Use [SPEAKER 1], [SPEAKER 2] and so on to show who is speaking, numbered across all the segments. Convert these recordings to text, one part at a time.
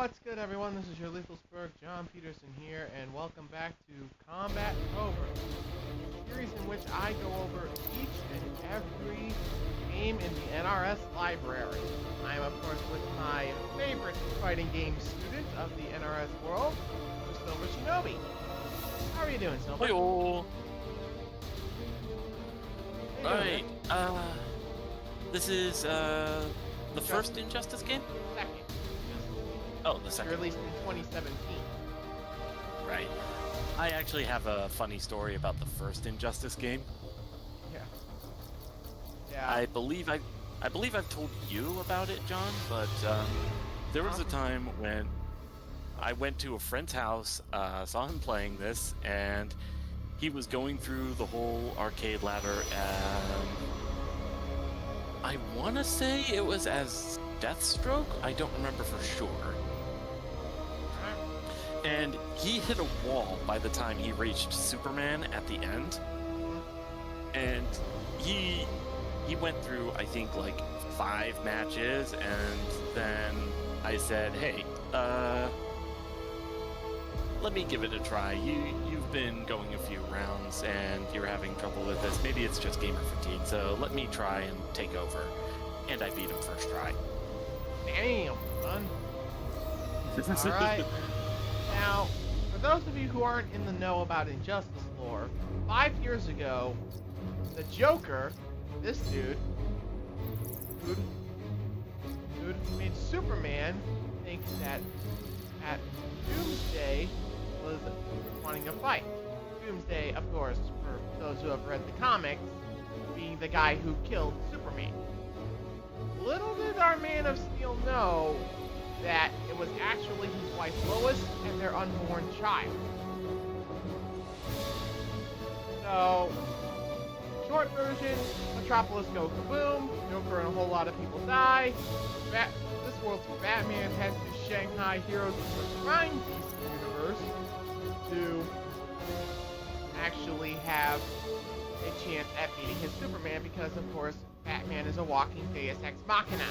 [SPEAKER 1] What's good, everyone? This is your Lethal Spurg, John Peterson here, and welcome back to Combat Over, a series in which I go over each and every game in the NRS library. I am, of course, with my favorite fighting game student of the NRS world, Silver Shinobi. How are you doing, Silver?
[SPEAKER 2] Hey-o. Alright, this is, the first Injustice game?
[SPEAKER 1] Second.
[SPEAKER 2] Oh, the second.
[SPEAKER 1] Released in 2017.
[SPEAKER 2] Right. I actually have a funny story about the first Injustice game.
[SPEAKER 1] Yeah.
[SPEAKER 2] I believe I've told you about it, John, but, there was a time when I went to a friend's house, saw him playing this, and he was going through the whole arcade ladder, and I want to say it was as Deathstroke? I don't remember for sure. And he hit a wall by the time he reached Superman at the end. And he went through, I think, like 5 matches, and then I said, hey, let me give it a try. You've been going a few rounds and you're having trouble with this. Maybe it's just gamer fatigue, so let me try and take over. And I beat him first try.
[SPEAKER 1] Damn, son. Alright. Now, for those of you who aren't in the know about Injustice lore, 5 years ago, the Joker, this dude who made Superman think that at Doomsday was wanting a fight. Doomsday, of course, for those who have read the comics, being the guy who killed Superman. Little did our Man of Steel know that it was actually his wife Lois and their unborn child. So, short version, Metropolis go kaboom, Joker and a whole lot of people die. This world's Batman has to Shanghai heroes of the Crime Beast universe to actually have a chance at beating his Superman because, of course, Batman is a walking Deus Ex Machina.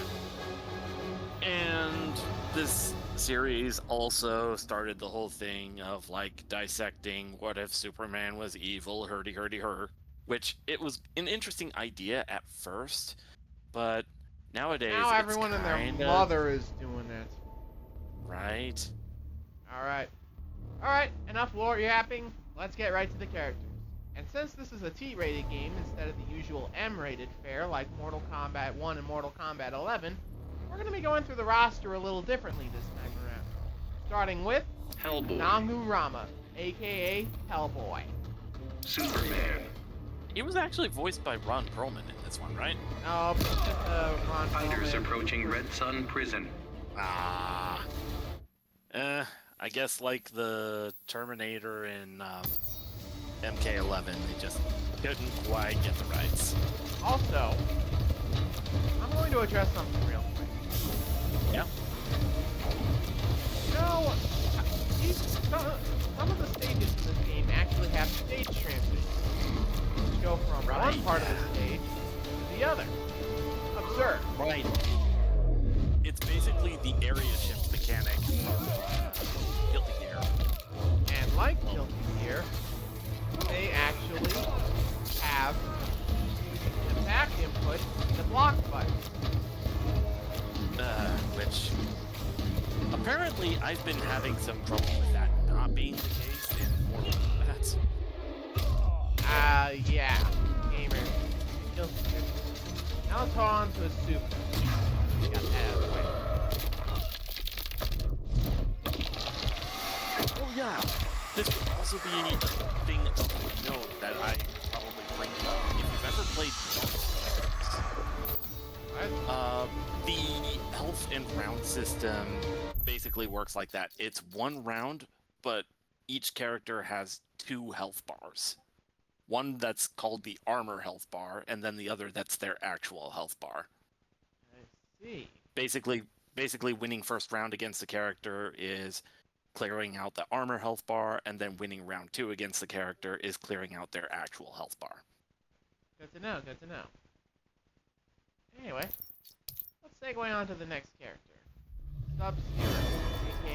[SPEAKER 2] And this series also started the whole thing of, like, dissecting what if Superman was evil, hurdy-hurdy-hur, which it was an interesting idea at first, but nowadays
[SPEAKER 1] now everyone and their mother is doing it.
[SPEAKER 2] Right.
[SPEAKER 1] Alright, enough lore yapping, let's get right to the characters. And since this is a T-rated game instead of the usual M-rated fare like Mortal Kombat 1 and Mortal Kombat 11, we're going to be going through the roster a little differently this time around. Starting with
[SPEAKER 3] Hellboy.
[SPEAKER 1] Rama, aka Hellboy.
[SPEAKER 3] Superman.
[SPEAKER 2] He was actually voiced by Ron Perlman in this one, right?
[SPEAKER 1] No, it's just Ron
[SPEAKER 3] Fighters
[SPEAKER 1] Perlman.
[SPEAKER 3] approaching Red Sun Prison.
[SPEAKER 2] I guess like the Terminator in MK11, they just couldn't quite get the rights.
[SPEAKER 1] Also, I'm going to address something real quick.
[SPEAKER 2] Yeah.
[SPEAKER 1] You know, some of the stages in this game actually have stage transitions. You go from one part of the stage to the other. Absurd.
[SPEAKER 2] Right. It's basically the area shift mechanic from Guilty Gear.
[SPEAKER 1] And like Guilty Gear, they actually have the back input in the block button.
[SPEAKER 2] Which apparently I've been having some trouble with that not being the case in Mortal Kombat.
[SPEAKER 1] Yeah. Gamer. Guilty Gear. Now let's hold on to a soup. We got that out of the way.
[SPEAKER 2] Oh yeah, this would also be a thing of note that I probably bring up. If you've ever played the health and round system basically works like that. It's one round, but each character has 2 health bars. One that's called the armor health bar, and then the other that's their actual health bar.
[SPEAKER 1] I see.
[SPEAKER 2] Basically winning first round against the character is clearing out the armor health bar, and then winning round 2 against the character is clearing out their actual health bar.
[SPEAKER 1] Good to know, good to know. Anyway, let's segue on to the next character. Sub-Zero,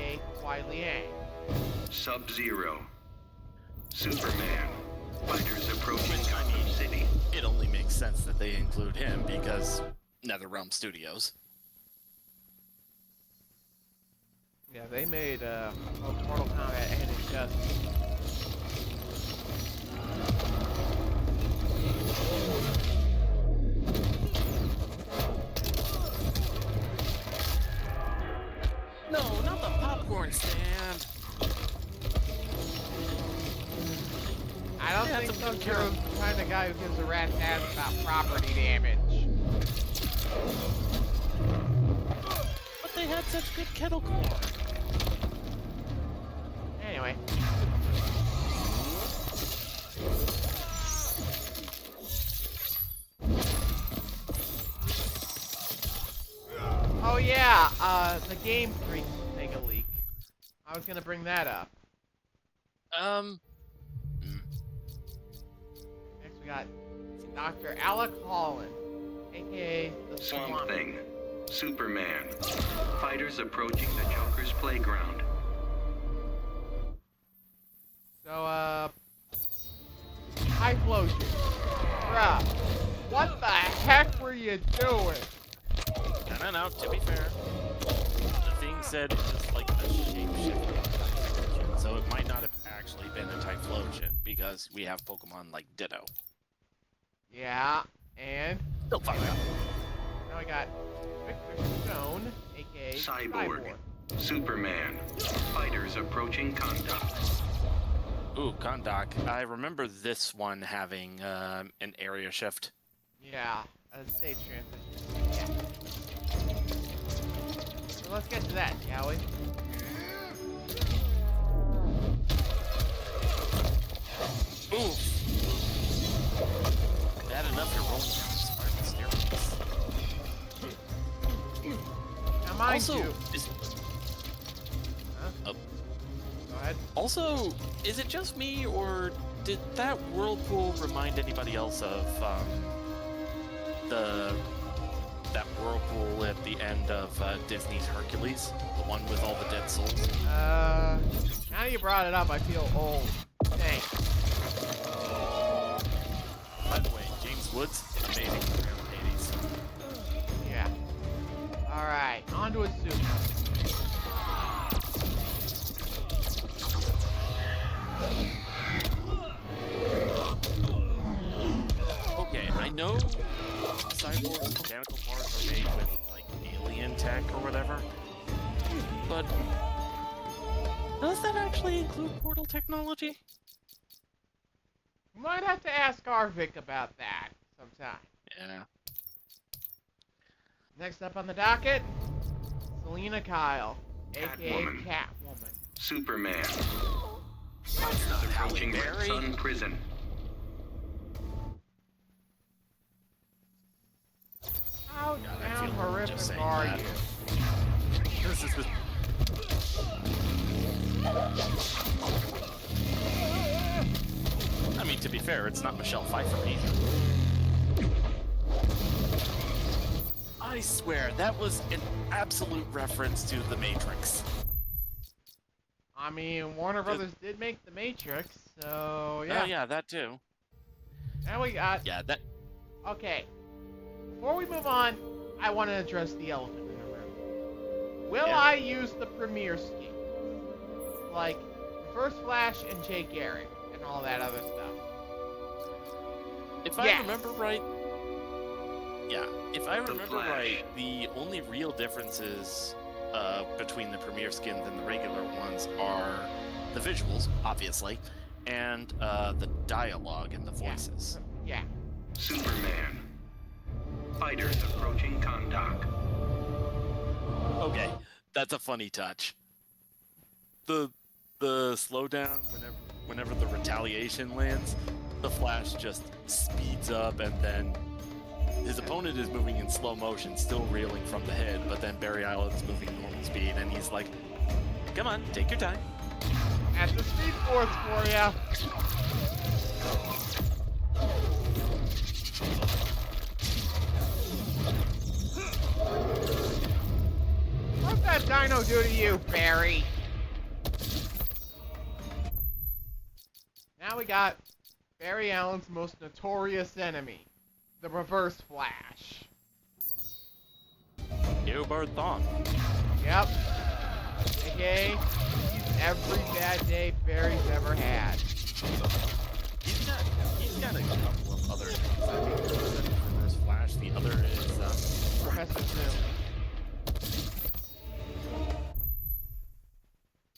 [SPEAKER 1] a.k.a. Kuai Liang.
[SPEAKER 3] Sub-Zero. Superman. Fighters approaching
[SPEAKER 2] Which, I
[SPEAKER 3] Gotham
[SPEAKER 2] mean,
[SPEAKER 3] City.
[SPEAKER 2] it only makes sense that they include him because NetherRealm Studios.
[SPEAKER 1] Yeah, they made both Mortal Kombat and Injustice.
[SPEAKER 2] No, not the popcorn stand.
[SPEAKER 1] I don't
[SPEAKER 2] Yeah,
[SPEAKER 1] think
[SPEAKER 2] it's a
[SPEAKER 1] Sub-Zero's the kind of guy who gives a rat's ass about property damage.
[SPEAKER 2] But they had such good kettle corn.
[SPEAKER 1] Anyway. Oh yeah, the Game Freak thing a leak. I was gonna bring that up. Next we got Dr. Alec Holland, aka the
[SPEAKER 3] Swamp Thing. Superman. Fighters approaching the Joker's playground.
[SPEAKER 1] So, high flow shit. Bruh, what the heck were you doing?
[SPEAKER 2] No, to be fair, the thing said it was like a shapeshifter, so it might not have actually been a Typhlosion because we have Pokemon like Ditto.
[SPEAKER 1] Yeah, and
[SPEAKER 2] They'll find out.
[SPEAKER 1] now we got Victor Stone, aka
[SPEAKER 3] Cyborg. Superman. Fighters approaching Conduct.
[SPEAKER 2] Ooh, Kondak. I remember this one having an area shift.
[SPEAKER 1] Yeah, a stage transition. Yeah. So let's get to that, shall we?
[SPEAKER 2] Ooh. Bad enough you're rolling down Spartan steroids.
[SPEAKER 1] Now mind
[SPEAKER 2] Also,
[SPEAKER 1] you.
[SPEAKER 2] is
[SPEAKER 1] Huh?
[SPEAKER 2] Oh.
[SPEAKER 1] Go ahead.
[SPEAKER 2] Also, is it just me, or did that whirlpool remind anybody else of that whirlpool at the end of Disney's Hercules, the one with all the dead souls?
[SPEAKER 1] Now you brought it up, I feel old. Thanks.
[SPEAKER 2] By the way, James Woods, amazing from the 80s.
[SPEAKER 1] Yeah. Alright, on to a suit.
[SPEAKER 2] Okay, I know Cyborg's mechanical parts are made with, like, alien tech or whatever, but does that actually include portal technology?
[SPEAKER 1] We might have to ask Arvik about that sometime.
[SPEAKER 2] Yeah.
[SPEAKER 1] Next up on the docket, Selina Kyle, aka
[SPEAKER 3] Catwoman.
[SPEAKER 1] Catwoman.
[SPEAKER 3] Superman. Fighters approaching Red
[SPEAKER 2] Berry.
[SPEAKER 3] Sun Prison.
[SPEAKER 1] How
[SPEAKER 2] God, I
[SPEAKER 1] damn
[SPEAKER 2] feel
[SPEAKER 1] horrific
[SPEAKER 2] just saying
[SPEAKER 1] are
[SPEAKER 2] that.
[SPEAKER 1] you?
[SPEAKER 2] This is the... I mean, to be fair, it's not Michelle Pfeiffer either. I swear, that was an absolute reference to The Matrix.
[SPEAKER 1] I mean, Warner Brothers did make The Matrix, so yeah.
[SPEAKER 2] Oh, yeah, that too.
[SPEAKER 1] Now we got...
[SPEAKER 2] Yeah, that...
[SPEAKER 1] Okay. Before we move on, I want to address the elephant in the room. Will
[SPEAKER 2] Yeah.
[SPEAKER 1] I use the premiere scheme? Like, First Flash and Jay Gerrick and all that other stuff.
[SPEAKER 2] If
[SPEAKER 1] Yes.
[SPEAKER 2] I remember right... Yeah, if I remember
[SPEAKER 3] Flash.
[SPEAKER 2] right, the only real differences between the premiere skins and the regular ones are the visuals, obviously, and the dialogue and the voices.
[SPEAKER 1] Yeah.
[SPEAKER 3] Superman. Fighters approaching Conduct.
[SPEAKER 2] Okay, that's a funny touch. The slowdown whenever the retaliation lands, the Flash just speeds up, and then his opponent is moving in slow motion, still reeling from the head, but then Barry Allen's moving normal speed, and he's like, "Come on, take your time."
[SPEAKER 1] At the Speed Force for ya. What's that dino do to you, Barry? Now we got Barry Allen's most notorious enemy, the Reverse Flash.
[SPEAKER 2] Gilbert Thon.
[SPEAKER 1] Yep. AKA, he's every bad day Barry's ever had.
[SPEAKER 2] He's got a couple of other things. I think there's the Reverse Flash. The other is
[SPEAKER 1] Professor Zoom.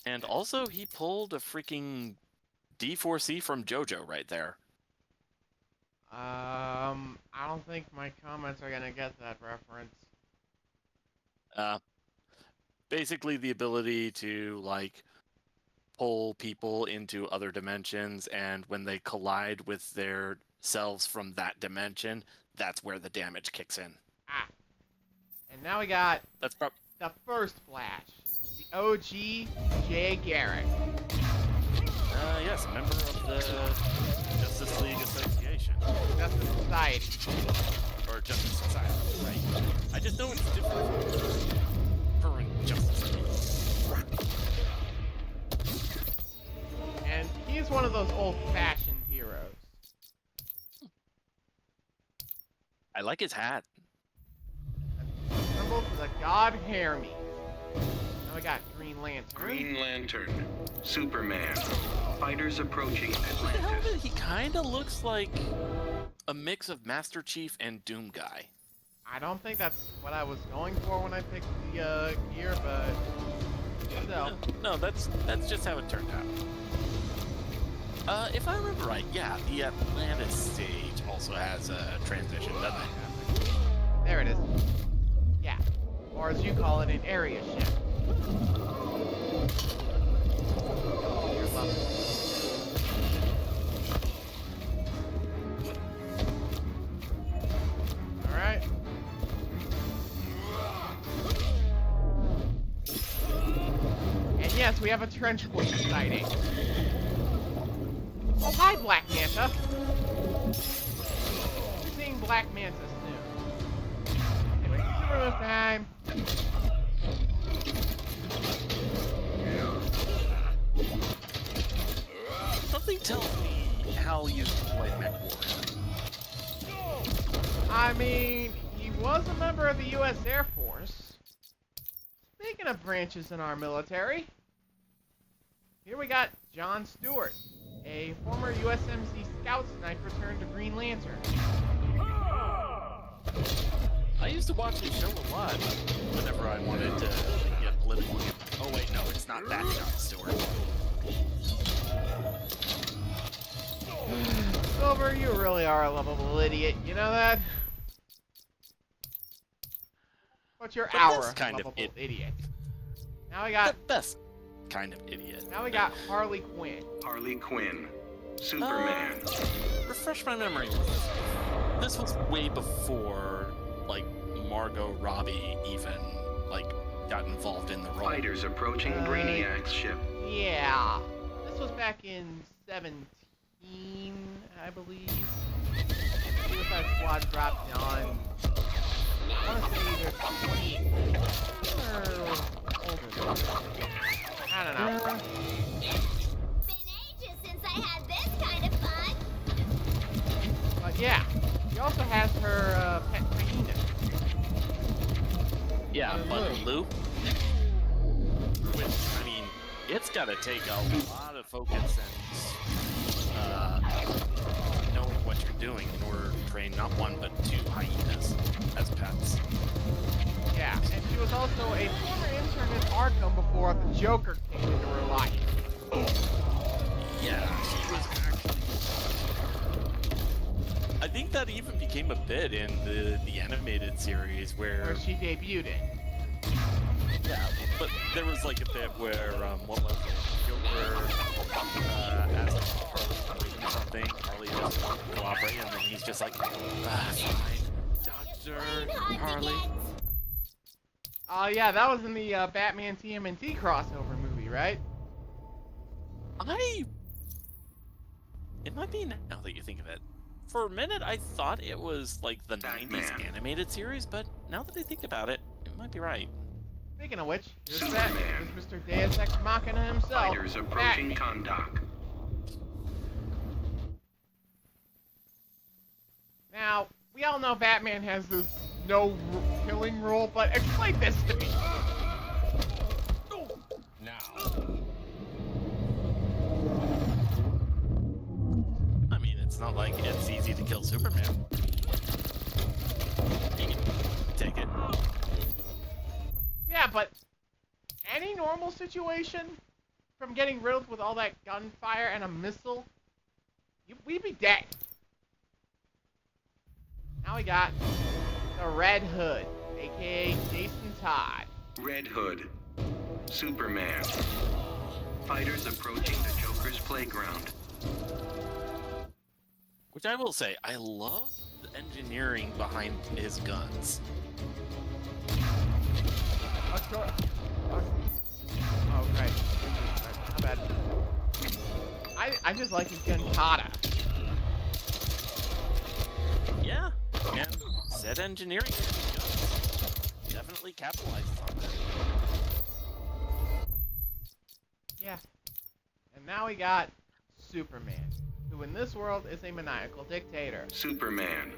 [SPEAKER 2] And also, he pulled a freaking D4C from JoJo right there.
[SPEAKER 1] I don't think my comments are gonna get that reference.
[SPEAKER 2] Basically the ability to, like, pull people into other dimensions, and when they collide with their selves from that dimension, that's where the damage kicks in.
[SPEAKER 1] Ah. And now we got
[SPEAKER 2] That's
[SPEAKER 1] the first Flash, the OG Jay Gerrick.
[SPEAKER 2] yes, a member of the Justice League Association.
[SPEAKER 1] Justice Society.
[SPEAKER 2] Or Justice Society, right. I just know it's different from Justice League.
[SPEAKER 1] And he's one of those old-fashioned heroes.
[SPEAKER 2] I like his hat.
[SPEAKER 1] Symbol for the god Hermes. Now we got Green Lantern.
[SPEAKER 3] Green Lantern. Superman. Fighters approaching Atlantis.
[SPEAKER 2] He kind of looks like a mix of Master Chief and Doom Guy.
[SPEAKER 1] I don't think that's what I was going for when I picked the gear, but so.
[SPEAKER 2] No, that's just how it turned out. If I remember right, yeah, the Atlantis stage also has a transition, doesn't it?
[SPEAKER 1] There it is. Yeah. Or as you call it, an area shift. You're lovely. Alright. And yes, we have a trench coat sighting. Oh, hi, Black Manta. You're seeing Black Manta soon. Anyway, super move time.
[SPEAKER 2] Something tells me Hal used to play MechWarrior.
[SPEAKER 1] I mean, he was a member of the U.S. Air Force. Speaking of branches in our military, here we got John Stewart, a former USMC scout sniper turned to Green Lantern.
[SPEAKER 2] I used to watch his show a lot whenever I wanted to get political. Oh wait, no, it's not that John Stewart.
[SPEAKER 1] Silver, you really are a lovable idiot, you know that? But you're
[SPEAKER 2] But
[SPEAKER 1] our
[SPEAKER 2] that's kind of
[SPEAKER 1] lovable idiot. Now we got
[SPEAKER 2] The best kind of idiot.
[SPEAKER 1] now we got Harley Quinn.
[SPEAKER 3] Harley Quinn. Superman.
[SPEAKER 2] Refresh my memory. This was way before, like, Margot Robbie even, like, got involved in the role.
[SPEAKER 3] Fighters approaching Brainiac's ship.
[SPEAKER 1] Yeah. This was back in 17, I believe. Suicide Squad dropped on, I want to say either 20 or older than that. I don't know.
[SPEAKER 4] Been ages since I had this kind of fun.
[SPEAKER 1] But yeah, she also has her pet hyena.
[SPEAKER 2] Yeah, but Lou, which, I mean, it's gotta take a lot of focus and knowing what you're doing in order to train not one but two hyenas as pets.
[SPEAKER 1] Yeah, and she was also a former intern at Arkham before the Joker came into her life.
[SPEAKER 2] Yeah, she was actually... I think that even became a bit in the animated series
[SPEAKER 1] Where she debuted it.
[SPEAKER 2] Yeah, but there was like a bit where, what was it? Joker asked Harley to do something, Harley just won't cooperate, and then he's just like, fine, Dr. Harley.
[SPEAKER 1] Yeah, that was in the Batman TMNT crossover movie, right?
[SPEAKER 2] It might be now that you think of it. For a minute, I thought it was like the
[SPEAKER 3] Batman.
[SPEAKER 2] 90s animated series, but now that I think about it, it might be right.
[SPEAKER 1] Speaking of which, here's
[SPEAKER 3] Superman.
[SPEAKER 1] that. Here's Mr. Deus Ex Machina himself.
[SPEAKER 3] Fighters approaching Kondak.
[SPEAKER 1] know Batman has this no killing rule, but explain this to me.
[SPEAKER 2] I mean, it's not like it's easy to kill Superman. You can take it.
[SPEAKER 1] Yeah, but any normal situation, from getting riddled with all that gunfire and a missile, we'd be dead. Now we got the Red Hood, aka Jason Todd.
[SPEAKER 3] Red Hood. Superman. Fighters approaching the Joker's playground.
[SPEAKER 2] Which I will say, I love the engineering behind his guns.
[SPEAKER 1] Oh, right. Not bad. I just like his gun kata.
[SPEAKER 2] Yeah, and said engineering of his guns definitely capitalizes on that.
[SPEAKER 1] Yeah. And now we got Superman, who in this world is a maniacal dictator.
[SPEAKER 3] Superman.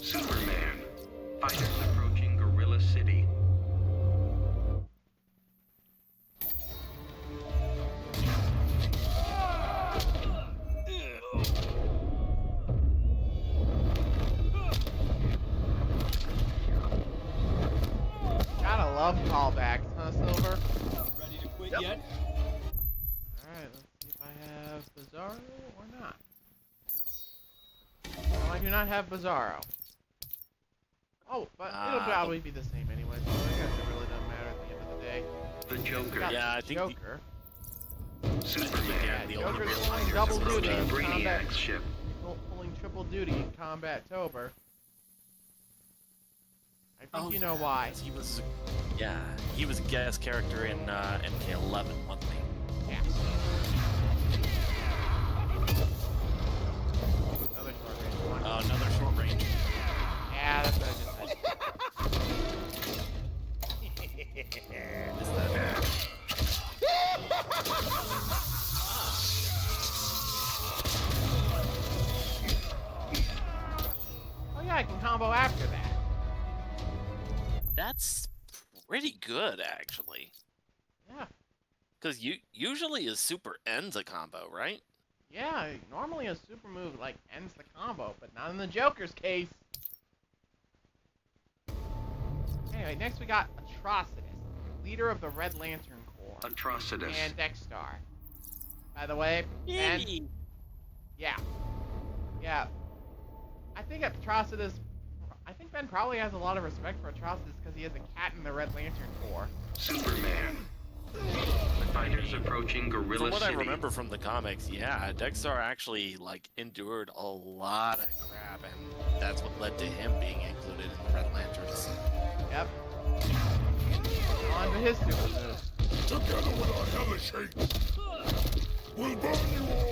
[SPEAKER 3] Superman. Fighters approaching Gorilla City.
[SPEAKER 1] Gotta love callbacks, huh, Silver?
[SPEAKER 5] Ready to quit yet?
[SPEAKER 1] Alright, let's see if I have Bizarro or not. No, I do not have Bizarro. Oh, but it'll probably be the same anyway, so I guess it really doesn't matter at the end of the day.
[SPEAKER 3] The Joker.
[SPEAKER 2] Yeah, I think
[SPEAKER 1] Joker.
[SPEAKER 3] Superman.
[SPEAKER 2] the
[SPEAKER 1] Joker's
[SPEAKER 2] only real
[SPEAKER 1] pulling
[SPEAKER 3] Fighters
[SPEAKER 1] double
[SPEAKER 3] approaching
[SPEAKER 1] duty in combat.
[SPEAKER 3] Brainiac's ship.
[SPEAKER 1] Pulling triple duty in Combat-tober. I think you know why.
[SPEAKER 2] He was, he was a guest character in MK11, wasn't he?
[SPEAKER 1] Yeah. Another short range one.
[SPEAKER 2] Oh, another short range.
[SPEAKER 1] Yeah, that's what I just said.
[SPEAKER 2] Is that?
[SPEAKER 1] Oh yeah, I can combo after that.
[SPEAKER 2] That's pretty good, actually.
[SPEAKER 1] Yeah.
[SPEAKER 2] Because usually a super ends a combo, right?
[SPEAKER 1] Yeah, normally a super move like ends the combo, but not in the Joker's case. Anyway, next we got Atrocitus, leader of the Red Lantern Corps,
[SPEAKER 3] Atrocitus.
[SPEAKER 1] and Dexstar. By the way, Ben, yeah. I think Ben probably has a lot of respect for Atrocitus because he has a cat in the Red Lantern Corps.
[SPEAKER 3] Superman. Fighters approaching Gorilla
[SPEAKER 2] From what
[SPEAKER 3] City.
[SPEAKER 2] I remember from the comics, yeah, Dexstar actually endured a lot of crap, and that's what led to him being included in the Red Lanterns.
[SPEAKER 1] Yep. On to his super move.
[SPEAKER 6] Together with our hellish hate, we'll burn you all!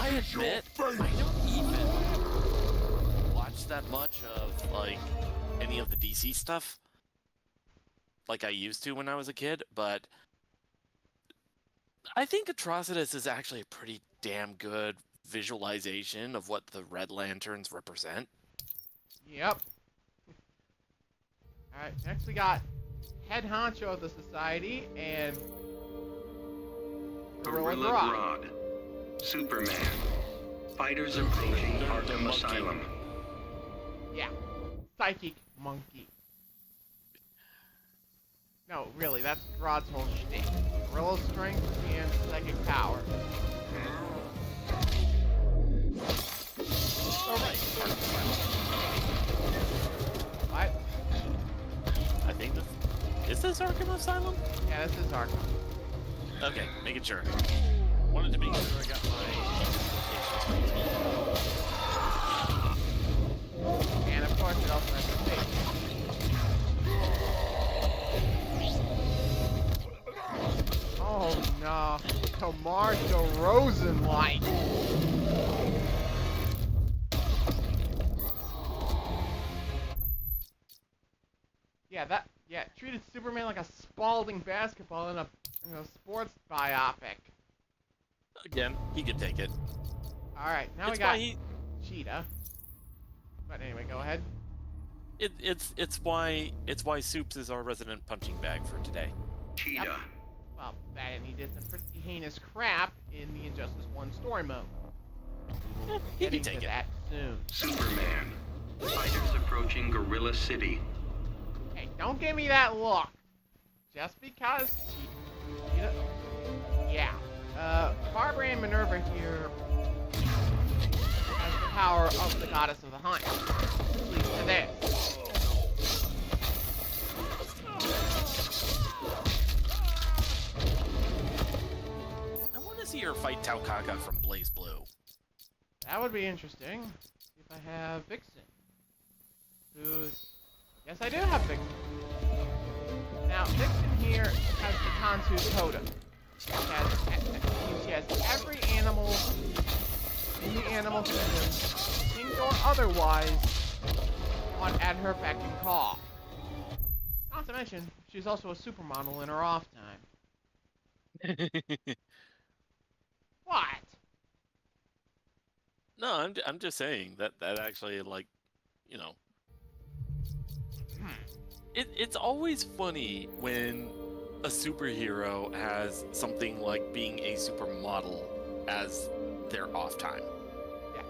[SPEAKER 2] I admit, I don't even watch that much of, any of the DC stuff like I used to when I was a kid, but I think Atrocitus is actually a pretty damn good visualization of what the Red Lanterns represent.
[SPEAKER 1] Yep. Alright, next we got head honcho of the society and Gorilla Grodd.
[SPEAKER 3] Superman. Fighters approaching Arkham
[SPEAKER 2] Monkey.
[SPEAKER 3] Asylum.
[SPEAKER 1] Yeah. Psychic monkey. No, really, that's Grodd's whole shtick. Gorilla strength and psychic power. Alright. What?
[SPEAKER 2] I think is this Arkham Asylum?
[SPEAKER 1] Yeah, this is Arkham.
[SPEAKER 2] Okay, making sure. Wanted to make sure I got my
[SPEAKER 1] And of course, it also has a face. Oh no, Tomarjo Rosenlight. Yeah, treated Superman like a Spalding basketball in a sports biopic.
[SPEAKER 2] Again, he could take it.
[SPEAKER 1] Alright, now we got Cheetah. But anyway, go ahead.
[SPEAKER 2] It's why Soups is our resident punching bag for today.
[SPEAKER 3] Cheetah.
[SPEAKER 1] Yep. Well, that and he did some pretty heinous crap in the Injustice 1 story mode.
[SPEAKER 2] He
[SPEAKER 1] Getting
[SPEAKER 2] can take
[SPEAKER 1] to
[SPEAKER 2] it.
[SPEAKER 1] that soon.
[SPEAKER 3] Superman. Fighters approaching Gorilla City.
[SPEAKER 1] Hey, don't give me that look. Just because Cheetah... Yeah. Barbara and Minerva here has the power of the goddess of the hunt. Which leads to this.
[SPEAKER 2] I want to see her fight Taukaka from Blaze Blue.
[SPEAKER 1] That would be interesting. See if I have Vixen. Who's... Yes, I do have Vixen. Now, Vixen here has the Kansu totem. She has every animal in the animal kingdom, extinct or otherwise, at her beck and call. Not to mention, she's also a supermodel in her off time. What?
[SPEAKER 2] No, I'm just saying that actually, like, you know, it's always funny when a superhero has something like being a supermodel as their off time.
[SPEAKER 1] Yeah.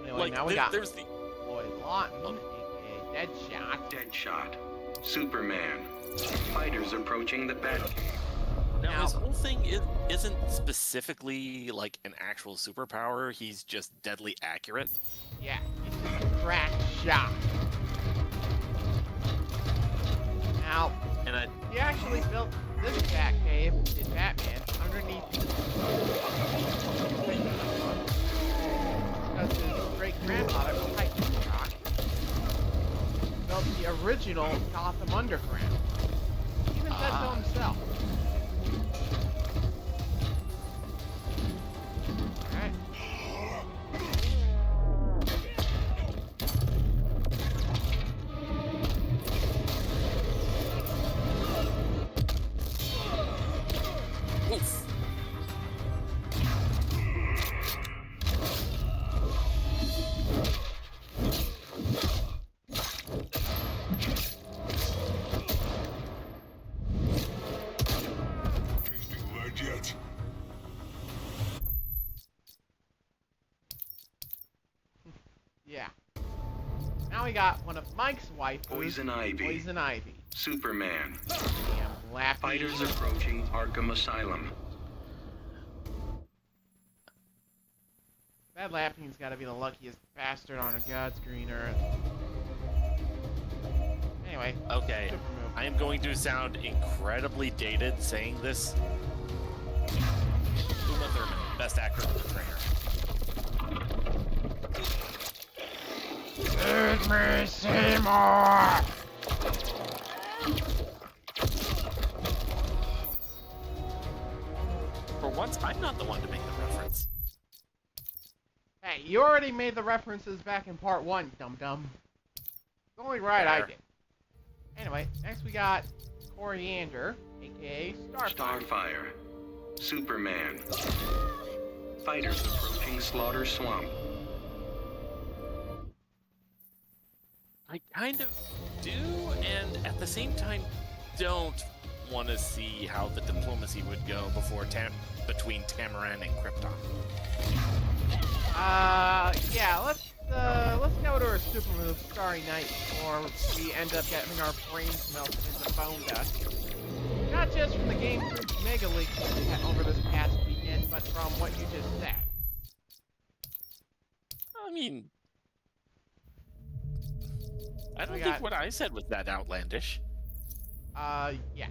[SPEAKER 1] Anyway,
[SPEAKER 2] Like,
[SPEAKER 1] now we got
[SPEAKER 2] there's the
[SPEAKER 1] Lloyd Lawton, aka Deadshot.
[SPEAKER 3] Deadshot. Superman. Fighters approaching the Batcave.
[SPEAKER 2] now his whole thing isn't specifically like an actual superpower. He's just deadly accurate.
[SPEAKER 1] Yeah, he's just a crack shot. Now,
[SPEAKER 2] And
[SPEAKER 1] he actually built this Batcave in Batman underneath because his great-grandfather, Titan Rock, built the original Gotham Underground. He even said so himself. Alright.
[SPEAKER 2] oof.
[SPEAKER 6] Tasting lead yet?
[SPEAKER 1] Yeah. Now we got one of Mike's wife,
[SPEAKER 3] Poison Ivy.
[SPEAKER 1] Poison Ivy.
[SPEAKER 3] Superman.
[SPEAKER 1] Damn, Lappy.
[SPEAKER 3] Fighters approaching Arkham Asylum.
[SPEAKER 1] That Lappy's gotta be the luckiest bastard on a God's green earth. Anyway,
[SPEAKER 2] Okay,
[SPEAKER 1] super move.
[SPEAKER 2] I am going to sound incredibly dated saying this. Uma Thurman, best actor in the trainer.
[SPEAKER 1] Let me see more!
[SPEAKER 2] For once, I'm not the one to make the reference.
[SPEAKER 1] Hey, you already made the references back in part 1, dum-dum. It's only right I
[SPEAKER 2] Fair.
[SPEAKER 1] did. Anyway, next we got Koriand'r, aka Starfire.
[SPEAKER 3] Starfire. Superman. Fighters approaching Slaughter Swamp.
[SPEAKER 2] I kind of do, and at the same time, don't want to see how the diplomacy would go between Tamaran and Krypton.
[SPEAKER 1] Yeah, let's go to our super move, Starry Night, before we end up getting our brains melted into bone dust. Not just from the Game Freak Mega League over this past weekend, but from what you just said.
[SPEAKER 2] I mean, I don't
[SPEAKER 1] We
[SPEAKER 2] think
[SPEAKER 1] got-
[SPEAKER 2] what I said was that outlandish.
[SPEAKER 1] Yeah.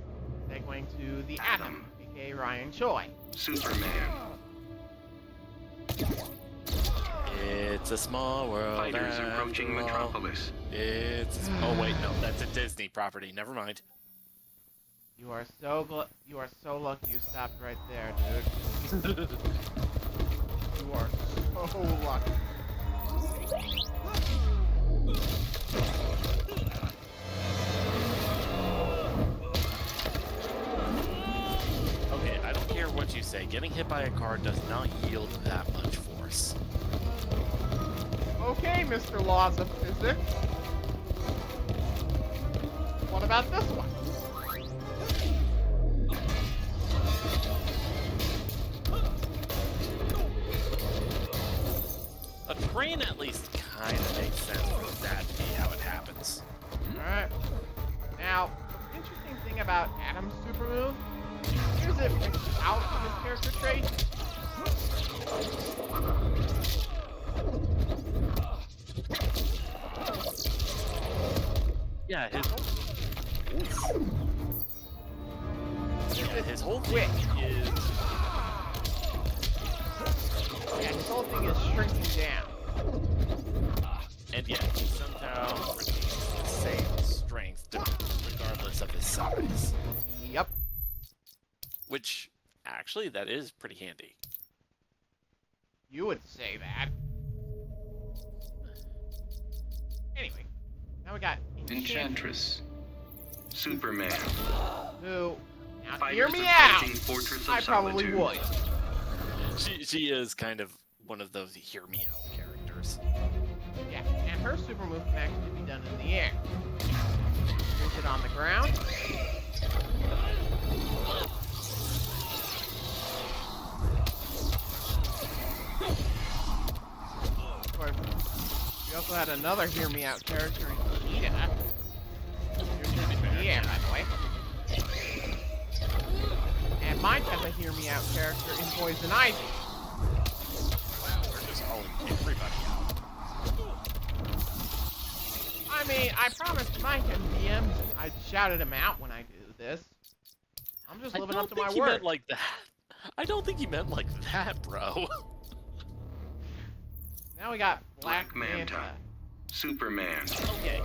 [SPEAKER 1] Segueing to the Atom, aka Ryan Choi.
[SPEAKER 3] Superman.
[SPEAKER 2] It's a small world.
[SPEAKER 3] Fighters
[SPEAKER 2] after
[SPEAKER 3] approaching
[SPEAKER 2] all.
[SPEAKER 3] Metropolis.
[SPEAKER 2] Oh wait, no, that's a Disney property. Never mind.
[SPEAKER 1] You are so lucky you stopped right there, dude. You are so lucky.
[SPEAKER 2] Okay, I don't care what you say. Getting hit by a car does not yield that much force.
[SPEAKER 1] Okay, Mr. Laws of Physics. What about this one?
[SPEAKER 2] A train at least kind of makes sense for that to be how it happens.
[SPEAKER 1] Alright. Now, the interesting thing about Adam's super move is it mixed out of his character trait.
[SPEAKER 2] Yeah, his whole thing is...
[SPEAKER 1] Yeah, his whole thing is shrinking down.
[SPEAKER 2] And yet, he somehow retains the same strength regardless of his size.
[SPEAKER 1] Yep.
[SPEAKER 2] Which, actually, that is pretty handy.
[SPEAKER 1] You would say that. Anyway, now we got
[SPEAKER 3] Enchantress. Superman.
[SPEAKER 1] Who, now
[SPEAKER 3] Fighters
[SPEAKER 1] hear me out!
[SPEAKER 3] approaching Fortress of
[SPEAKER 1] I probably
[SPEAKER 3] Solitude.
[SPEAKER 1] would.
[SPEAKER 2] She is kind of one of those hear me out characters.
[SPEAKER 1] Yeah, and her super move can actually be done in the air. Use it on the ground. Of course, we also had another hear me out character in Cheetah. Here's it in the air, by the way. And mine has a hear me out character in Poison Ivy.
[SPEAKER 2] We're just calling everybody out.
[SPEAKER 1] I mean, I promised Mike and DMs I'd shouted him out when I do this. I'm just living up to my
[SPEAKER 2] He
[SPEAKER 1] word.
[SPEAKER 2] meant like that. I don't think he meant like that, bro.
[SPEAKER 1] Now we got
[SPEAKER 3] Black
[SPEAKER 1] Black
[SPEAKER 3] Manta.
[SPEAKER 1] Manta.
[SPEAKER 3] Superman.
[SPEAKER 2] Okay,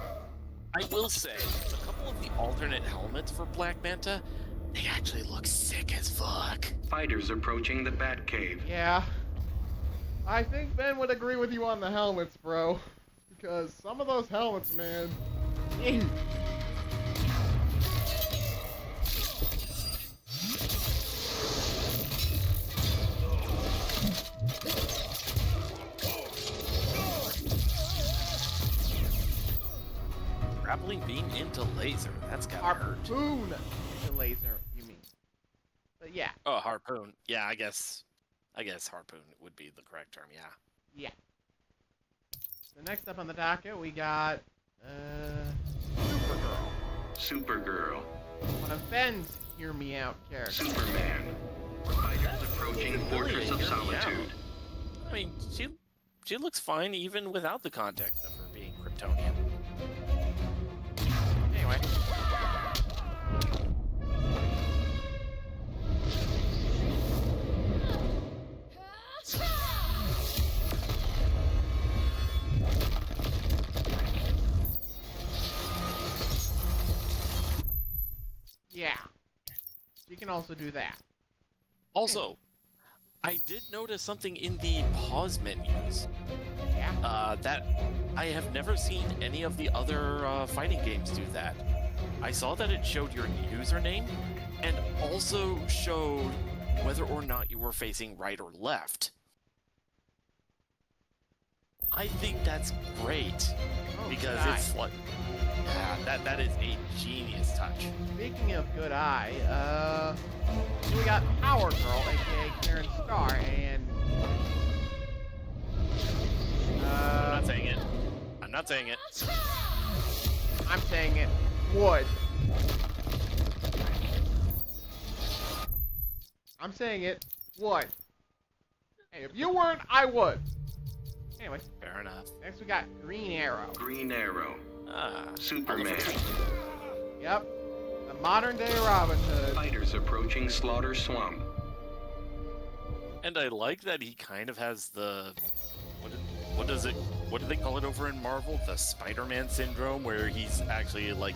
[SPEAKER 2] I will say, a couple of the alternate helmets for Black Manta, they actually look sick as fuck.
[SPEAKER 3] Fighters approaching the Batcave.
[SPEAKER 1] Yeah. I think Ben would agree with you on the helmets, bro. Because some of those helmets, man. Ew.
[SPEAKER 2] Grappling beam into laser, that's gotta hurt.
[SPEAKER 1] Harpoon the laser, you mean. But yeah,
[SPEAKER 2] Oh, harpoon. Yeah, I guess harpoon would be the correct term, yeah.
[SPEAKER 1] yeah. So next up on the docket, we got, Supergirl.
[SPEAKER 3] Supergirl.
[SPEAKER 1] One of Ben's Hear Me Out characters.
[SPEAKER 3] Superman. Fighters approaching Fortress of
[SPEAKER 2] Hear me out.
[SPEAKER 3] Solitude.
[SPEAKER 2] I mean, she looks fine even without the context of her being Kryptonian.
[SPEAKER 1] Anyway. Yeah. You can also do that.
[SPEAKER 2] Also, I did notice something in the pause menus.
[SPEAKER 1] Yeah.
[SPEAKER 2] That I have never seen any of the other fighting games do that. I saw that it showed your username and also showed whether or not you were facing right or left. I think that's great
[SPEAKER 1] Oh,
[SPEAKER 2] because
[SPEAKER 1] good
[SPEAKER 2] it's like that is a genius touch.
[SPEAKER 1] Speaking of good eye, we got Power Girl, aka Karen Starr, and
[SPEAKER 2] I'm not saying it. I'm not saying it.
[SPEAKER 1] I'm saying it would. I'm saying it would. Hey, if you weren't, I would. Anyway,
[SPEAKER 2] Fair enough.
[SPEAKER 1] next we got Green Arrow.
[SPEAKER 3] Green Arrow. Superman.
[SPEAKER 1] Yep, the modern day Robin Hood.
[SPEAKER 3] Fighters approaching Slaughter Swamp.
[SPEAKER 2] And I like that he kind of has the what do they call it over in Marvel? The Spider-Man syndrome, where he's actually like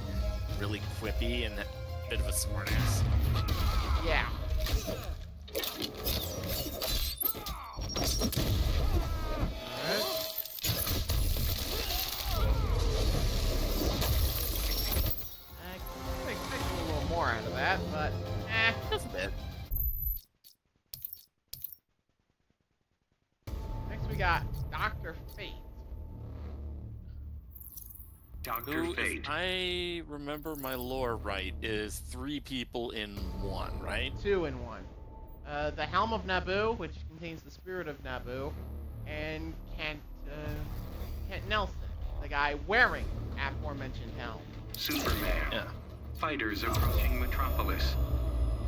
[SPEAKER 2] really quippy and a bit of a smartass.
[SPEAKER 1] Yeah. Alright. I think a little more out of that, but
[SPEAKER 2] Just a bit.
[SPEAKER 1] next we got Dr. Fate.
[SPEAKER 3] Dr.
[SPEAKER 2] Who, if
[SPEAKER 3] Fate.
[SPEAKER 2] I remember my lore right, is 3 people in 1, right?
[SPEAKER 1] 2 in 1. The Helm of Naboo, which contains the spirit of Naboo, and Kent Nelson, the guy wearing aforementioned helm.
[SPEAKER 3] Superman.
[SPEAKER 2] Yeah.
[SPEAKER 3] Fighters approaching Metropolis.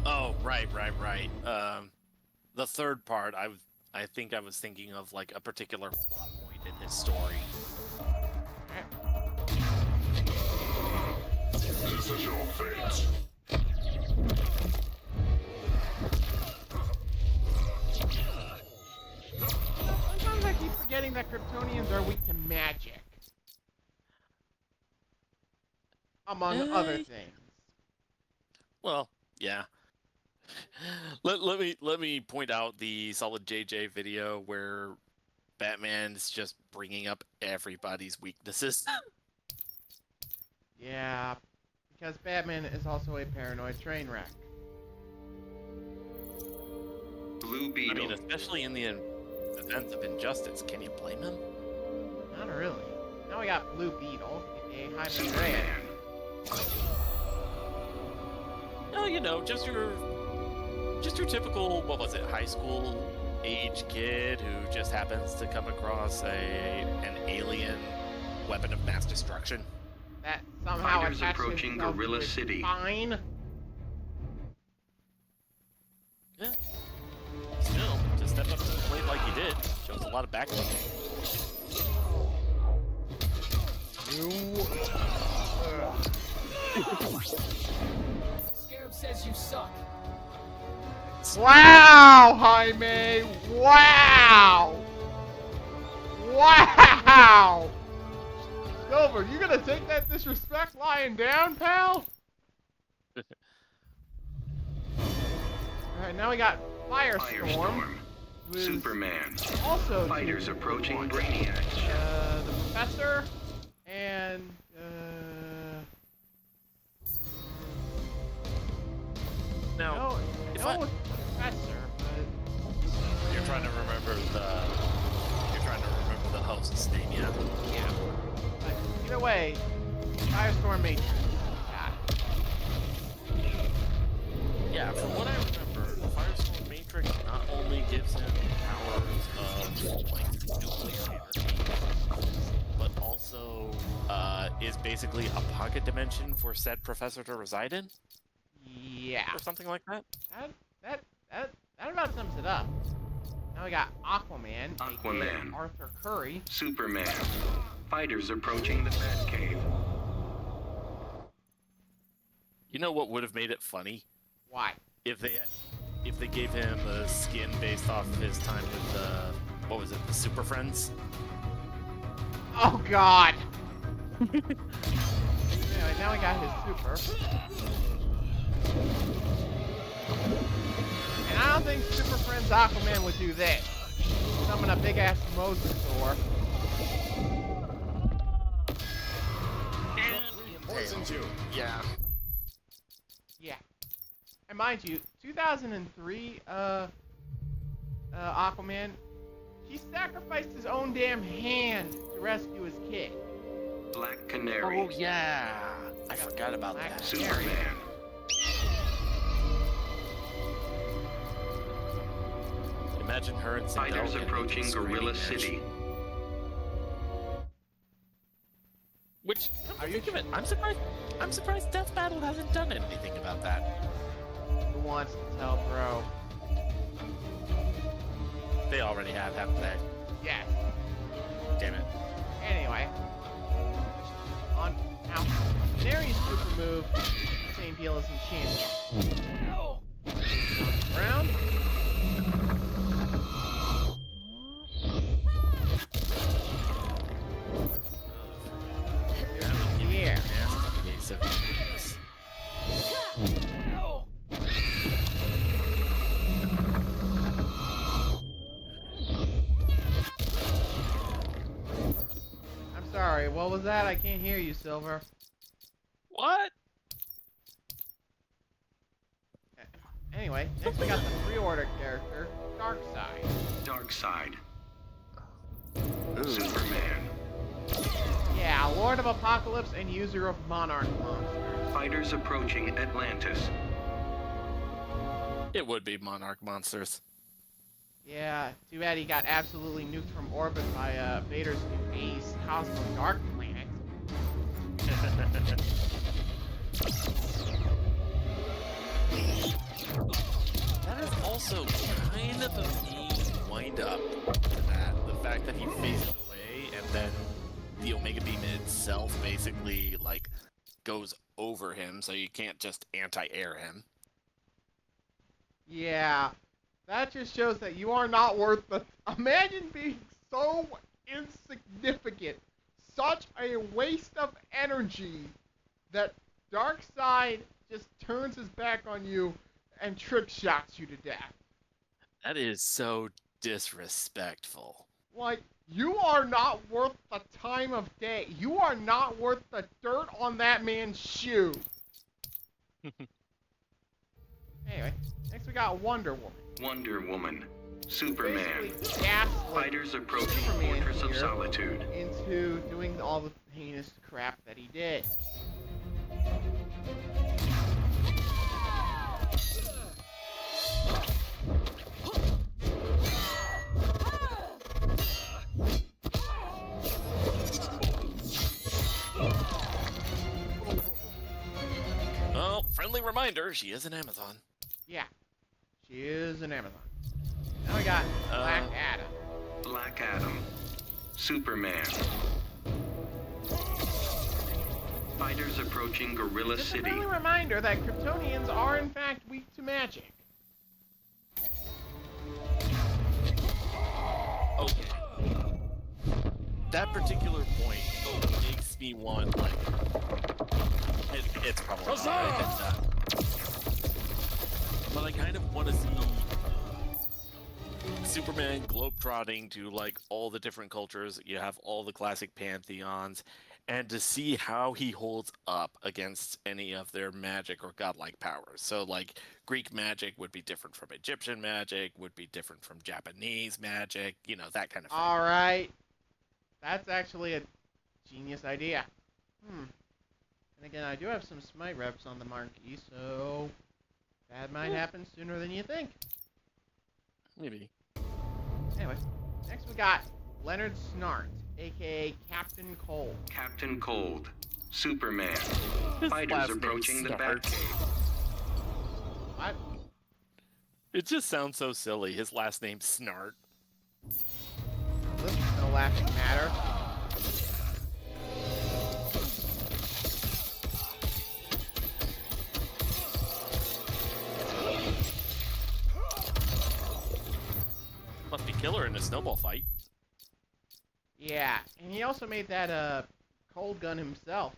[SPEAKER 2] Oh, right. The third part, I think I was thinking of like a particular plot point in his story.
[SPEAKER 6] This is your fate.
[SPEAKER 1] Sometimes I keep forgetting that Kryptonians are weak to magic. Among other things.
[SPEAKER 2] Well, yeah. Let me point out the Solid JJ video where Batman's just bringing up everybody's weaknesses.
[SPEAKER 1] Yeah, because Batman is also a paranoid train wreck.
[SPEAKER 3] Blue
[SPEAKER 2] I
[SPEAKER 3] Beetle.
[SPEAKER 2] mean, especially in the events of Injustice, can you blame him?
[SPEAKER 1] Not really. Now we got Blue Beetle, aka Jaime Reyes.
[SPEAKER 3] Superman.
[SPEAKER 2] No, you know, just your typical, what was it, high school age kid who just happens to come across an alien weapon of mass destruction.
[SPEAKER 1] That somehow
[SPEAKER 3] Fighters
[SPEAKER 1] attaches
[SPEAKER 3] approaching
[SPEAKER 1] himself
[SPEAKER 3] Gorilla
[SPEAKER 1] to his
[SPEAKER 3] City.
[SPEAKER 1] spine.
[SPEAKER 2] Yeah. Still, to step up to the plate like he did shows a lot of backbone.
[SPEAKER 5] Scarab says you suck.
[SPEAKER 1] Wow, Jaime! Wow! Wow! Silver, you gonna take that disrespect lying down, pal? Alright, now we got Firestorm. Who is
[SPEAKER 3] Superman.
[SPEAKER 1] Also
[SPEAKER 3] Fighters
[SPEAKER 1] two
[SPEAKER 3] approaching
[SPEAKER 1] points.
[SPEAKER 3] Brainiac.
[SPEAKER 1] The Professor and
[SPEAKER 2] Now,
[SPEAKER 1] no,
[SPEAKER 2] if
[SPEAKER 1] no
[SPEAKER 2] I-
[SPEAKER 1] Professor, but
[SPEAKER 2] you're trying to remember the host's name, yeah?
[SPEAKER 1] yeah. But either way, Firestorm Matrix. Got it.
[SPEAKER 2] Yeah, from what I remember, the Firestorm Matrix not only gives him powers of like nuclear energy, but also is basically a pocket dimension for said professor to reside in,
[SPEAKER 1] Yeah.
[SPEAKER 2] or something like that.
[SPEAKER 1] That about sums it up. Now we got Aquaman,
[SPEAKER 3] Aquaman.
[SPEAKER 1] aka Arthur Curry.
[SPEAKER 3] Superman. Fighters approaching the Batcave.
[SPEAKER 2] You know what would have made it funny?
[SPEAKER 1] Why?
[SPEAKER 2] If they gave him a skin based off of his time with the Super Friends.
[SPEAKER 1] Oh God. Anyway, now we got his super. And I don't think Super Friends Aquaman would do this. Summon a big ass mosasaur.
[SPEAKER 6] Poisoned you.
[SPEAKER 2] Yeah.
[SPEAKER 1] Yeah. And mind you, 2003 Aquaman, he sacrificed his own damn hand to rescue his kid.
[SPEAKER 3] Black Canary.
[SPEAKER 2] Oh yeah. I forgot about that.
[SPEAKER 3] Superman.
[SPEAKER 2] Imagine her and Zor-El
[SPEAKER 3] Fighters
[SPEAKER 2] getting
[SPEAKER 3] approaching
[SPEAKER 2] into a
[SPEAKER 3] Gorilla
[SPEAKER 2] screaming
[SPEAKER 3] City.
[SPEAKER 2] match. Which,
[SPEAKER 1] Are you
[SPEAKER 2] think of it, I'm surprised Death Battle hasn't done anything about that.
[SPEAKER 1] Who wants to tell, bro?
[SPEAKER 2] They already have, haven't they?
[SPEAKER 1] Yes.
[SPEAKER 2] Damn it.
[SPEAKER 1] Anyway. On now. Canary's super move, same deal as Enchanted. Round. Yeah. I'm sorry, what was that? I can't hear you, Silver.
[SPEAKER 2] What?
[SPEAKER 1] Anyway, next we got the pre-order character, Darkseid.
[SPEAKER 3] Darkseid.
[SPEAKER 2] Ooh.
[SPEAKER 3] Superman.
[SPEAKER 1] Yeah, Yeah, Lord of Apocalypse and user of Monarch monsters.
[SPEAKER 3] Fighters approaching Atlantis.
[SPEAKER 2] It would be Monarch monsters.
[SPEAKER 1] Yeah, too bad he got absolutely nuked from orbit by Vader's new base, Cosmo Dark Planet.
[SPEAKER 2] That is also kind of a neat wind-up to that. The fact that he phased away and then the Omega Beam itself basically, like, goes over him, so you can't just anti-air him.
[SPEAKER 1] Yeah, that just shows that you are not worth the... Imagine being so insignificant, such a waste of energy, that Darkseid just turns his back on you and trick shots you to death.
[SPEAKER 2] That is so disrespectful.
[SPEAKER 1] Like, you are not worth the time of day. You are not worth the dirt on that man's shoe. Anyway, next we got Wonder Woman.
[SPEAKER 3] Wonder Woman. Superman.
[SPEAKER 1] Basically gaslit
[SPEAKER 3] Fighters approaching
[SPEAKER 1] Superman
[SPEAKER 3] Fortress of
[SPEAKER 1] here
[SPEAKER 3] Solitude.
[SPEAKER 1] into doing all the heinous crap that he did.
[SPEAKER 2] Well, friendly reminder, she is an Amazon.
[SPEAKER 1] Yeah, she is an Amazon. Now we got Black Adam.
[SPEAKER 3] Black Adam. Superman. Fighters approaching Gorilla
[SPEAKER 1] Just a
[SPEAKER 3] City.
[SPEAKER 1] friendly reminder that Kryptonians are in fact weak to magic.
[SPEAKER 2] Okay. That particular point makes me want, like, it's probably right, but I kind of want to see Superman globetrotting to, like, all the different cultures. You have all the classic pantheons, and to see how he holds up against any of their magic or godlike powers. So, like, Greek magic would be different from Egyptian magic, would be different from Japanese magic, you know, that kind of thing.
[SPEAKER 1] Alright. That's actually a genius idea. And again, I do have some Smite reps on the marquee, so that might happen sooner than you think.
[SPEAKER 2] Maybe.
[SPEAKER 1] Anyway, next we got Leonard Snart, aka Captain Cold.
[SPEAKER 3] Captain Cold. Superman.
[SPEAKER 2] His
[SPEAKER 3] Fighters
[SPEAKER 2] last name's
[SPEAKER 3] approaching the
[SPEAKER 2] Snart.
[SPEAKER 3] Batcave.
[SPEAKER 1] What?
[SPEAKER 2] It just sounds so silly. His last name's Snart.
[SPEAKER 1] This is no laughing matter.
[SPEAKER 2] Must be killer in a snowball fight.
[SPEAKER 1] Yeah, and he also made that cold gun himself.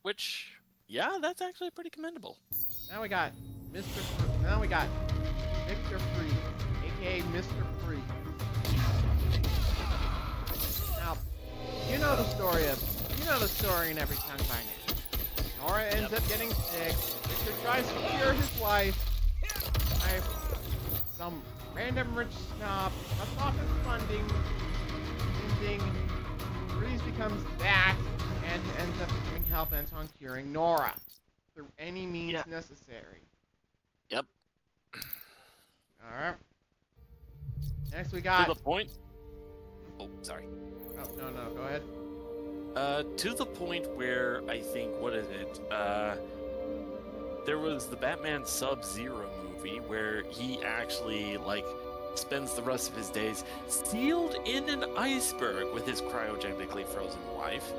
[SPEAKER 2] Which, yeah, that's actually pretty commendable.
[SPEAKER 1] Now we got Now we got Victor Freeze, aka Mr. Freeze. Now, you know the story in every tongue by now. Nora ends up getting sick. Victor tries to cure his wife. Some random rich snob cuts off his funding. Freeze becomes that and ends up becoming hell-bent on curing Nora through any means necessary.
[SPEAKER 2] Yep.
[SPEAKER 1] Alright. Next we got...
[SPEAKER 2] To the point... Oh, sorry.
[SPEAKER 1] Oh, no, go ahead.
[SPEAKER 2] To the point where I think, what is it? There was the Batman Sub-Zero movie where he actually, like, spends the rest of his days sealed in an iceberg with his cryogenically frozen wife.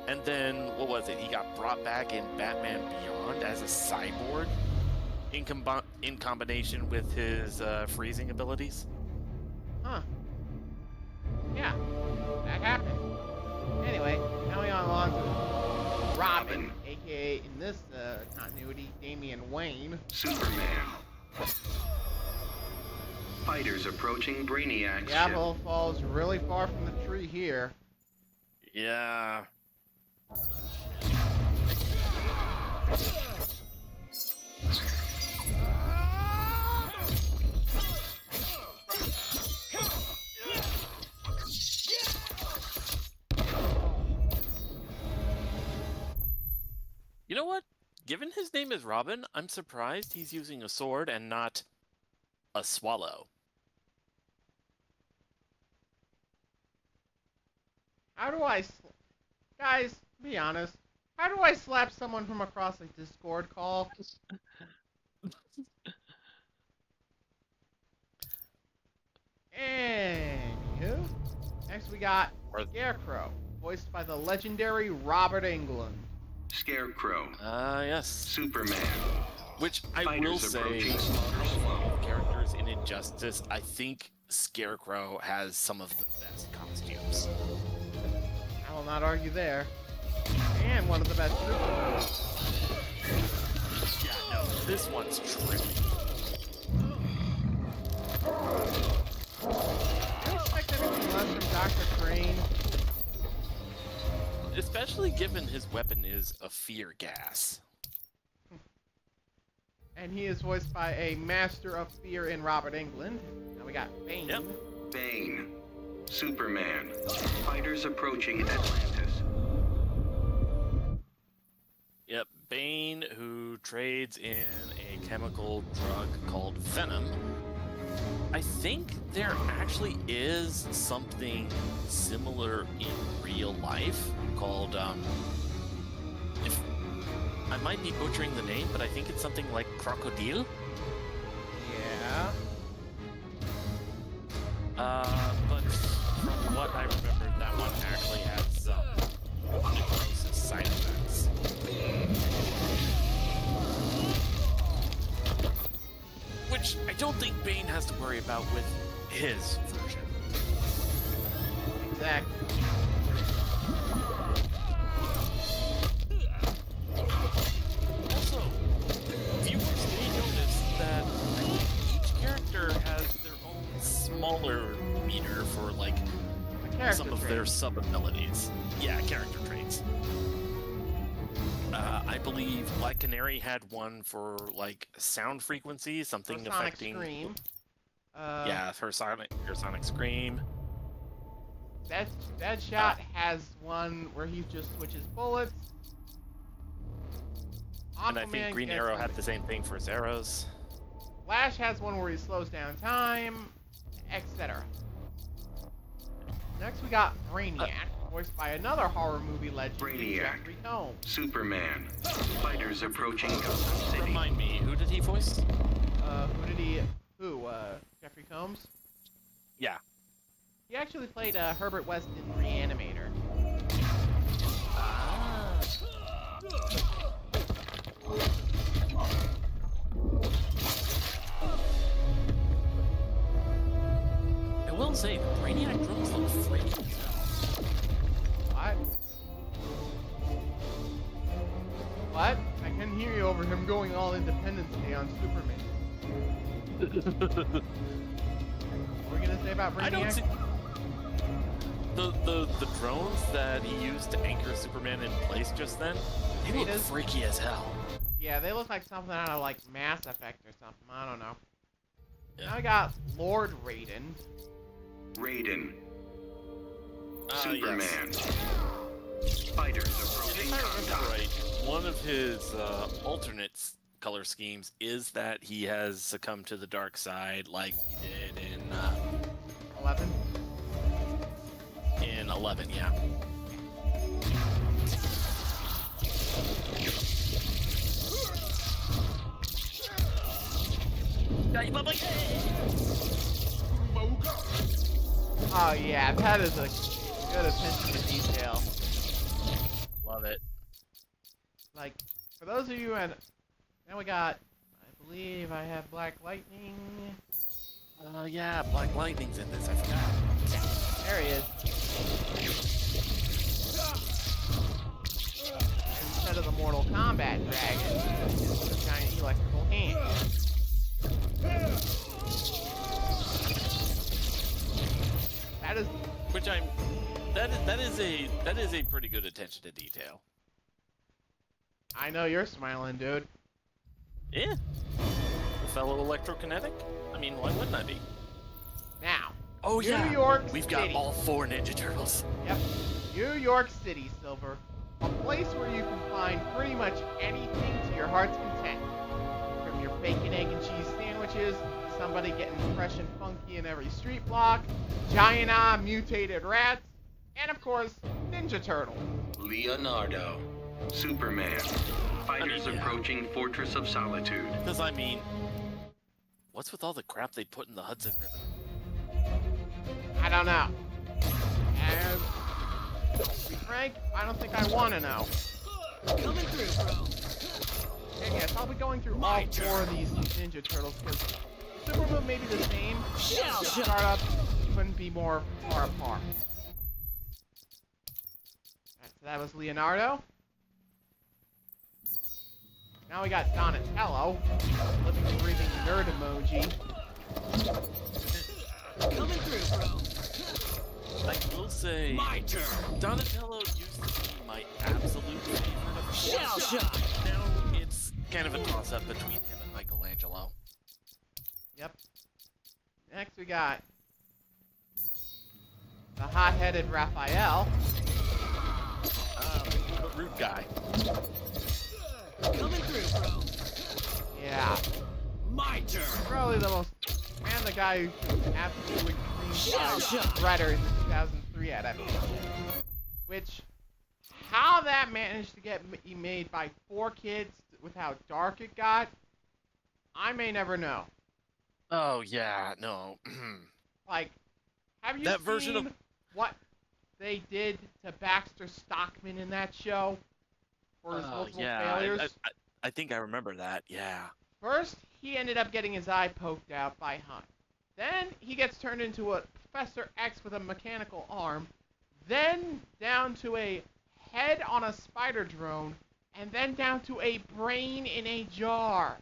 [SPEAKER 2] And then, what was it? He got brought back in Batman Beyond as a cyborg in combination with his freezing abilities.
[SPEAKER 1] Huh. Yeah, that happened. Anyway, now we on to Robin, aka in this continuity, Damian Wayne.
[SPEAKER 3] Superman. Fighters approaching Brainiac's
[SPEAKER 1] The
[SPEAKER 3] ship.
[SPEAKER 1] apple falls really far from the tree here.
[SPEAKER 2] Yeah. You know what? Given his name is Robin, I'm surprised he's using a sword and not a swallow.
[SPEAKER 1] How do I... Guys, be honest. How do I slap someone from across a Discord call? Anywho, next we got Scarecrow, voiced by the legendary Robert Englund.
[SPEAKER 3] Scarecrow.
[SPEAKER 2] Yes.
[SPEAKER 3] Superman.
[SPEAKER 2] Which I will
[SPEAKER 3] Fighters
[SPEAKER 2] say,
[SPEAKER 3] approaching.
[SPEAKER 2] characters in Injustice, I think Scarecrow has some of the best costumes.
[SPEAKER 1] I will not argue there. And one of the best superheroes.
[SPEAKER 2] Yeah, no, this one's tricky.
[SPEAKER 1] I don't expect anything less from Dr. Crane.
[SPEAKER 2] Especially given his weapon is a fear gas.
[SPEAKER 1] And he is voiced by a master of fear in Robert Englund. Now we got Bane.
[SPEAKER 2] Yep.
[SPEAKER 3] Bane. Superman. Fighters approaching Atlantis.
[SPEAKER 2] Yep, Bane, who trades in a chemical drug called Venom. I think there actually is something similar in real life called, if I might be butchering the name, but I think it's something like Crocodile.
[SPEAKER 1] Yeah.
[SPEAKER 2] But from what I remember, that one actually has some necrosis side effects. Which I don't think Bane has to worry about with his version.
[SPEAKER 1] Exactly.
[SPEAKER 2] Also, viewers may notice that each character has their own smaller meter for, like, some of their sub-abilities. Yeah, character traits. I believe Black Canary had one for, like, sound frequency, something
[SPEAKER 1] Sonic
[SPEAKER 2] affecting...
[SPEAKER 1] Scream.
[SPEAKER 2] Yeah, her sonic Scream.
[SPEAKER 1] Deadshot has one where he just switches bullets.
[SPEAKER 2] And I think Green Arrow had the same thing for his arrows.
[SPEAKER 1] Flash has one where he slows down time, etc. Next we got Brainiac, voiced by another horror movie legend,
[SPEAKER 3] Brainiac.
[SPEAKER 1] Jeffrey Combs.
[SPEAKER 3] Superman. Fighters approaching Gotham City.
[SPEAKER 2] Remind me, who did he voice?
[SPEAKER 1] Jeffrey Combs?
[SPEAKER 2] Yeah.
[SPEAKER 1] He actually played Herbert West in Reanimator.
[SPEAKER 2] I will say, the Brainiac drones look freaky as hell.
[SPEAKER 1] What? What? I can hear you over him going all Independence Day on Superman. What are we gonna say about Brainiac?
[SPEAKER 2] I don't see... The drones that he used to anchor Superman in place just then, they look freaky as hell.
[SPEAKER 1] Yeah, they look like something out of, like, Mass Effect or something. I don't know.
[SPEAKER 2] Yeah.
[SPEAKER 1] Now we got Lord Raiden.
[SPEAKER 3] Raiden.
[SPEAKER 2] Superman.
[SPEAKER 3] Yes. Fighters approaching
[SPEAKER 2] If I remember
[SPEAKER 3] Gotham.
[SPEAKER 2] right, one of his alternate color schemes is that he has succumbed to the dark side, like he did in
[SPEAKER 1] 11.
[SPEAKER 2] in 11, yeah.
[SPEAKER 1] Oh yeah, that is a good attention to detail.
[SPEAKER 2] Love it.
[SPEAKER 1] Like, for those of you, and now we got, I believe I have Black Lightning.
[SPEAKER 2] Yeah, Black Lightning's in this, I forgot.
[SPEAKER 1] There he is. Instead of the Mortal Kombat dragon, it's a giant electrical hand. That is,
[SPEAKER 2] Which that is a pretty good attention to detail.
[SPEAKER 1] I know you're smiling, dude.
[SPEAKER 2] Yeah. A fellow electrokinetic? I mean, why wouldn't I be?
[SPEAKER 1] Now,
[SPEAKER 2] Oh
[SPEAKER 1] New
[SPEAKER 2] yeah,
[SPEAKER 1] York
[SPEAKER 2] we've
[SPEAKER 1] City.
[SPEAKER 2] got all 4 Ninja Turtles.
[SPEAKER 1] Yep, New York City, Silver. A place where you can find find pretty much anything to your heart's content. From your bacon, egg, and cheese sandwiches, somebody getting fresh and funky in every street block, giant eye mutated rats, and of course, Ninja Turtles.
[SPEAKER 3] Leonardo. Superman. Fighters approaching Fortress of Solitude.
[SPEAKER 2] Because, I mean, what's with all the crap they put in the Hudson River?
[SPEAKER 1] I don't know. And to be frank, I don't think I want to know.
[SPEAKER 5] Coming through, bro.
[SPEAKER 1] And yes, I'll be going through all four of these Ninja Turtles because the super move may be the same.
[SPEAKER 5] Shell shock.
[SPEAKER 1] Startups couldn't be more far apart. Alright, so that was Leonardo. Now we got Donatello, living and breathing nerd emoji.
[SPEAKER 5] Coming through, bro.
[SPEAKER 2] I will say,
[SPEAKER 5] My turn.
[SPEAKER 2] Donatello used to be my absolute favorite of the
[SPEAKER 5] Shell
[SPEAKER 2] four.
[SPEAKER 5] shock.
[SPEAKER 2] Now it's kind of a toss-up between him and Michelangelo.
[SPEAKER 1] Yep. Next we got the hot-headed Raphael.
[SPEAKER 2] The rude guy.
[SPEAKER 5] Coming through, bro.
[SPEAKER 1] Yeah.
[SPEAKER 5] My turn.
[SPEAKER 1] Probably the most, and the guy who absolutely
[SPEAKER 5] Shell
[SPEAKER 1] creamed
[SPEAKER 5] shock.
[SPEAKER 1] Shredder in the 2003 adaptation. Which, how that managed to get made by 4 kids with how dark it got, I may never know.
[SPEAKER 2] Oh, yeah, no.
[SPEAKER 1] Like, have you
[SPEAKER 2] That
[SPEAKER 1] seen
[SPEAKER 2] version of-
[SPEAKER 1] what they did to Baxter Stockman in that show? For his multiple failures?
[SPEAKER 2] I think I remember that, yeah.
[SPEAKER 1] First, he ended up getting his eye poked out by Hunt. Then, he gets turned into a Professor X with a mechanical arm. Then, down to a head on a spider drone. And then down to a brain in a jar.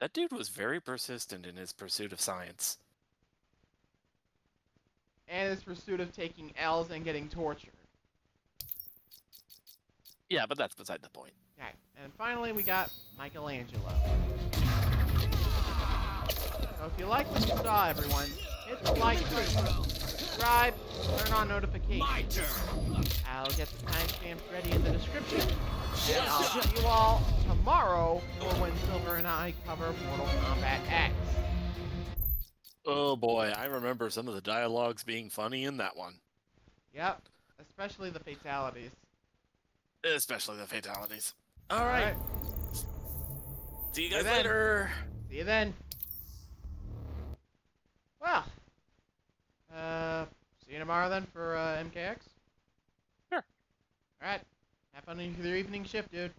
[SPEAKER 2] That dude was very persistent in his pursuit of science.
[SPEAKER 1] And his pursuit of taking L's and getting tortured.
[SPEAKER 2] Yeah, but that's beside the point.
[SPEAKER 1] Okay, and finally we got Michelangelo. So if you like what you saw, everyone, hit the like button, subscribe, turn on notifications.
[SPEAKER 5] My turn.
[SPEAKER 1] I'll get the timestamps ready in the description, and I'll see you all tomorrow for when Silver and I cover Mortal Kombat X.
[SPEAKER 2] Oh boy, I remember some of the dialogues being funny in that one.
[SPEAKER 1] Yep, especially the fatalities.
[SPEAKER 2] Especially the fatalities. Alright. See you guys
[SPEAKER 1] then.
[SPEAKER 2] later.
[SPEAKER 1] See you then. Well, see you tomorrow then for MKX.
[SPEAKER 2] Sure.
[SPEAKER 1] Alright, have fun in your evening shift, dude.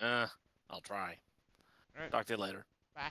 [SPEAKER 2] I'll try.
[SPEAKER 1] Alright,
[SPEAKER 2] Talk to you later.
[SPEAKER 1] bye.